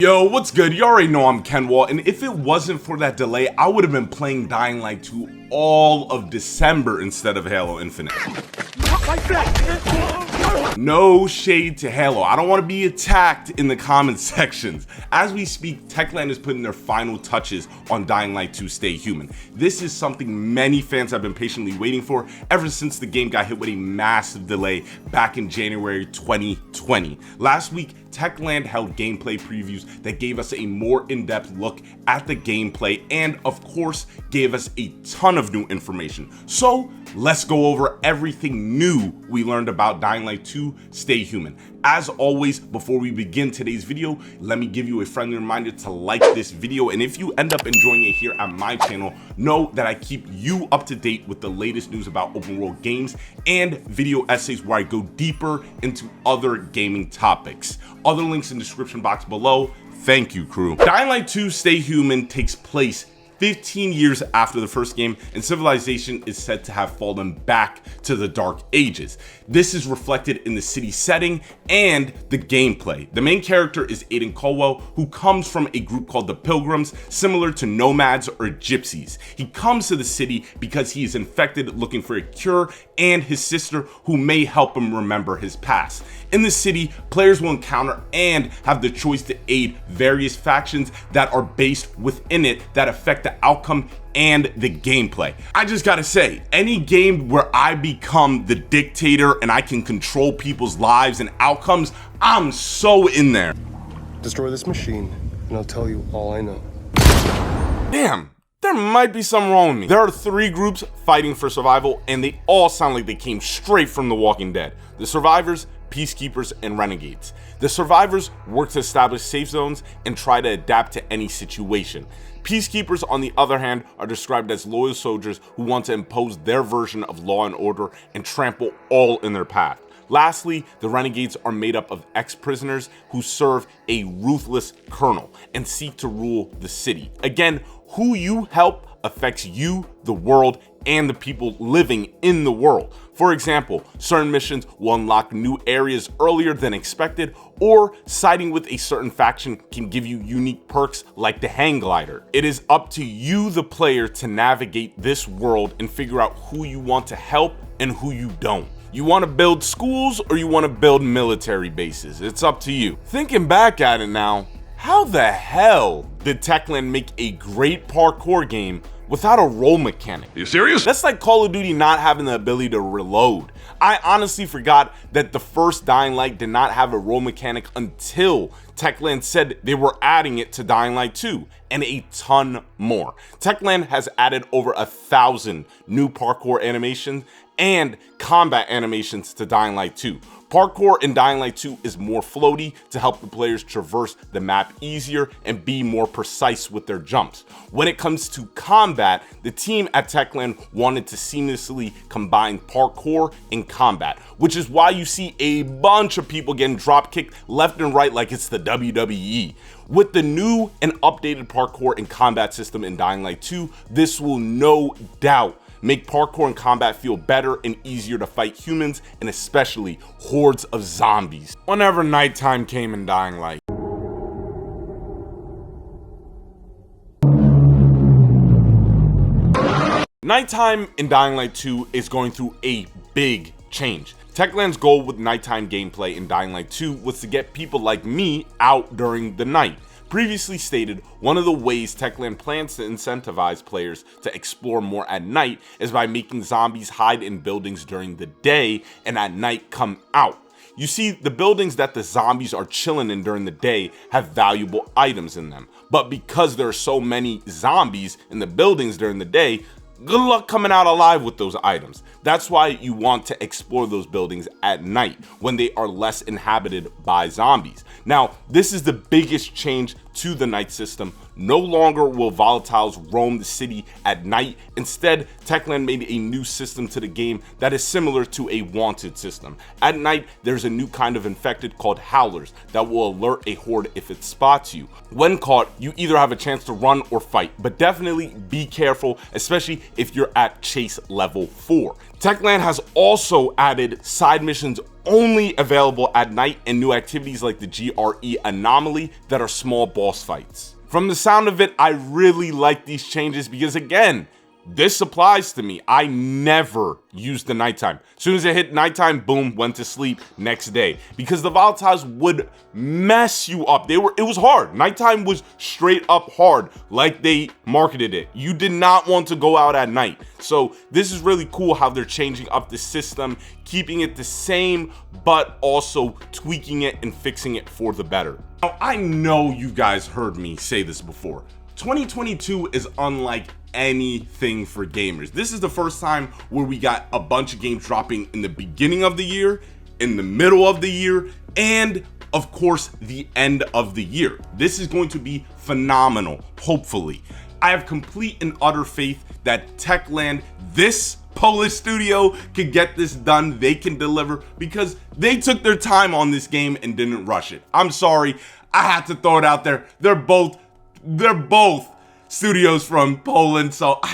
Yo, what's good? You already know I'm KenWal, and if it wasn't for that delay, I would have been playing Dying Light 2 all of December instead of Halo Infinite. No shade to Halo. I don't want to be attacked in the comment sections. As we speak, Techland is putting their final touches on Dying Light 2 Stay Human. This is something many fans have been patiently waiting for ever since the game got hit with a massive delay back in January 2020. Last week, Techland held gameplay previews that gave us a more in-depth look at the gameplay and, of course, gave us a ton of new information. So let's go over everything new we learned about Dying Light 2 Stay Human. As always, before we begin today's video, let me give you a friendly reminder to like this video, and if you end up enjoying it here at my channel, know that I keep you up to date with the latest news about open world games and video essays where I go deeper into other gaming topics. Other links in the description box below. Thank you, crew. Dying Light 2 Stay Human takes place 15 years after the first game, and civilization is said to have fallen back to the Dark Ages. This is reflected in the city setting and the gameplay. The main character is KenWal, who comes from a group called the Pilgrims, similar to nomads or gypsies. He comes to the city because he is infected, looking for a cure, and his sister, who may help him remember his past. In the city, players will encounter and have the choice to aid various factions that are based within it that affect the outcome and the gameplay. I just gotta say, any game where I become the dictator and I can control people's lives and outcomes, I'm so in there. Destroy this machine, and I'll tell you all I know. Damn. There might be something wrong with me. There are 3 groups fighting for survival, and they all sound like they came straight from The Walking Dead. The survivors, Peacekeepers, and Renegades. The survivors work to establish safe zones and try to adapt to any situation. Peacekeepers, on the other hand, are described as loyal soldiers who want to impose their version of law and order and trample all in their path. Lastly, the Renegades are made up of ex-prisoners who serve a ruthless colonel and seek to rule the city. Again, who you help affects you, the world, and the people living in the world. For example, certain missions will unlock new areas earlier than expected, or siding with a certain faction can give you unique perks like the hang glider. It is up to you, the player, to navigate this world and figure out who you want to help and who you don't. You want to build schools or you want to build military bases? It's up to you. Thinking back at it now, how the hell did Techland make a great parkour game without a roll mechanic? Are you serious? That's like Call of Duty not having the ability to reload. I honestly forgot that the first Dying Light did not have a roll mechanic until Techland said they were adding it to Dying Light 2, and a ton more. Techland has added over 1,000 new parkour animations and combat animations to Dying Light 2. Parkour in Dying Light 2 is more floaty to help the players traverse the map easier and be more precise with their jumps. When it comes to combat, the team at Techland wanted to seamlessly combine parkour and combat, which is why you see a bunch of people getting drop kicked left and right like it's the WWE. With the new and updated parkour and combat system in Dying Light 2, this will no doubt make parkour and combat feel better and easier to fight humans, and especially hordes of zombies whenever nighttime came in Dying Light. Nighttime in Dying Light 2 is going through a big change. Techland's goal with nighttime gameplay in Dying Light 2 was to get people like me out during the night. Previously stated, one of the ways Techland plans to incentivize players to explore more at night is by making zombies hide in buildings during the day and at night come out. You see, the buildings that the zombies are chilling in during the day have valuable items in them, but because there are so many zombies in the buildings during the day, good luck coming out alive with those items. That's why you want to explore those buildings at night when they are less inhabited by zombies. Now, this is the biggest change to the night system. No longer will volatiles roam the city at night. Instead, Techland made a new system to the game that is similar to a wanted system. At night, there's a new kind of infected called howlers that will alert a horde if it spots you. When caught, you either have a chance to run or fight, but definitely be careful, especially if you're at chase level 4. Techland has also added side missions only available at night and new activities like the GRE Anomaly that are small boss fights. From the sound of it, I really like these changes because, again, this applies to me. I never used the nighttime. As soon as it hit nighttime, boom, went to sleep next day. Because the volatiles would mess you up. It was hard. Nighttime was straight up hard, like they marketed it. You did not want to go out at night. So this is really cool how they're changing up the system, keeping it the same, but also tweaking it and fixing it for the better. Now, I know you guys heard me say this before. 2022 is unlike anything for gamers. This is the first time where we got a bunch of games dropping in the beginning of the year, in the middle of the year, and of course the end of the year. This is going to be phenomenal, hopefully. I have complete and utter faith that Techland, this Polish studio, can get this done. They can deliver because they took their time on this game and didn't rush it. I'm sorry, I had to throw it out there. They're both studios from Poland, so I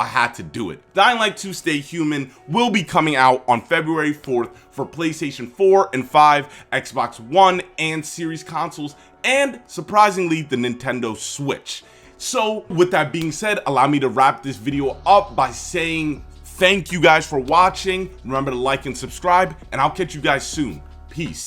had to do it. Dying Light 2 Stay Human will be coming out on February 4th for PlayStation 4 and 5, Xbox One and Series consoles, and surprisingly the Nintendo Switch. So with that being said, allow me to wrap this video up by saying thank you guys for watching. Remember to like and subscribe, and I'll catch you guys soon. Peace.